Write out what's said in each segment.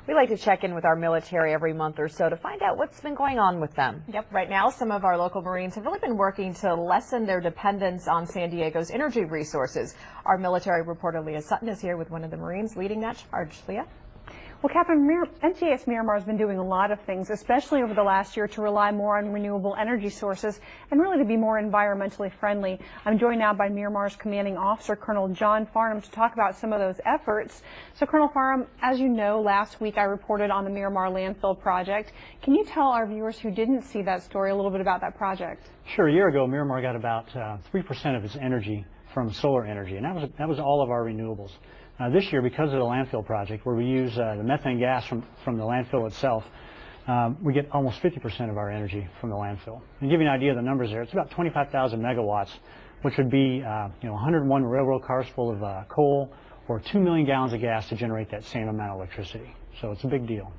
We like to check in with our military every month or so to find out what's been going on with them. Yep, right now some of our local Marines have really been working to lessen their dependence on San Diego's energy resources. Our military reporter Leah Sutton is here with one of the Marines leading that charge. Leah? Well, Catherine, MCAS Miramar has been doing a lot of things, especially over the last year, to rely more on renewable energy sources and really to be more environmentally friendly. I'm joined now by Miramar's Commanding Officer, Colonel John Farnam, to talk about some of those efforts. So, Colonel Farnam, as you know, last week I reported on the Miramar landfill project. Can you tell our viewers who didn't see that story a little bit about that project? Sure. A year ago, Miramar got about 3% of its energy from solar energy, and that was all of our renewables. This year, because of the landfill project, where we use the methane gas from the landfill itself, we get almost 50% of our energy from the landfill. And to give you an idea of the numbers there, it's about 25,000 megawatts, which would be 101 railroad cars full of coal, or 2 million gallons of gas to generate that same amount of electricity. So it's a big deal.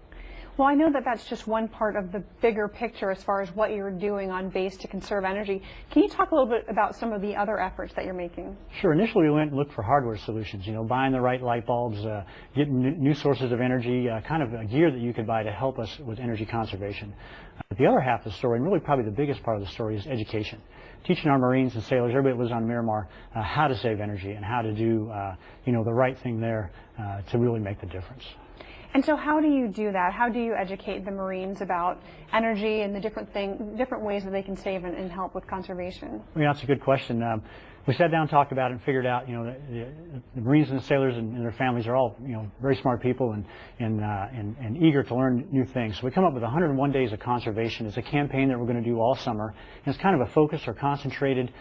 Well, I know that that's just one part of the bigger picture as far as what you're doing on base to conserve energy. Can you talk a little bit about some of the other efforts that you're making? Sure. Initially, we went and looked for hardware solutions, buying the right light bulbs, getting new sources of energy, kind of gear that you could buy to help us with energy conservation. The other half of the story, and really probably the biggest part of the story, is education. Teaching our Marines and sailors, everybody that lives on Miramar, how to save energy and how to do, the right thing there to really make the difference. And so how do you do that? How do you educate the Marines about energy and the different ways that they can save and help with conservation? Well, that's a good question. We sat down and talked about it and figured out, the Marines and the sailors and their families are all, very smart people and eager to learn new things. So we come up with 101 Days of Conservation. It's a campaign that we're going to do all summer. And it's kind of a focused or concentrated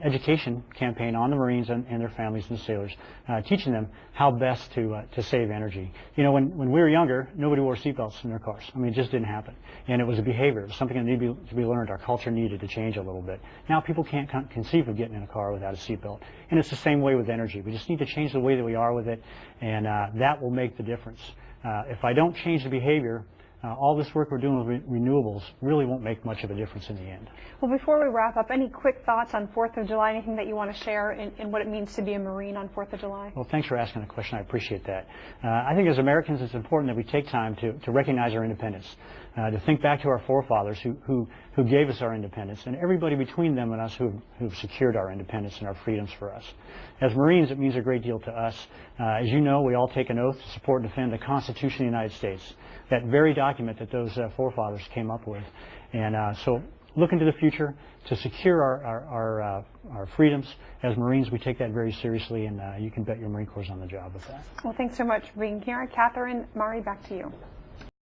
education campaign on the Marines and their families and sailors, teaching them how best to save energy. When we were younger, nobody wore seatbelts in their cars. I mean, it just didn't happen. And it was a behavior. It was something that needed to be learned. Our culture needed to change a little bit. Now people can't conceive of getting in a car without a seatbelt. And it's the same way with energy. We just need to change the way that we are with it, and that will make the difference. If I don't change the behavior, all this work we're doing with renewables really won't make much of a difference in the end. Well, before we wrap up, any quick thoughts on 4th of July, anything that you want to share in what it means to be a Marine on 4th of July? Well, thanks for asking the question. I appreciate that. I think as Americans it's important that we take time to recognize our independence, to think back to our forefathers who gave us our independence, and everybody between them and us who've secured our independence and our freedoms for us. As Marines, it means a great deal to us. As you know, we all take an oath to support and defend the Constitution of the United States, that very document that those forefathers came up with. And so look into the future to secure our freedoms. As Marines, we take that very seriously, and you can bet your Marine Corps is on the job with that. Well, thanks so much for being here. Catherine, Mari, back to you.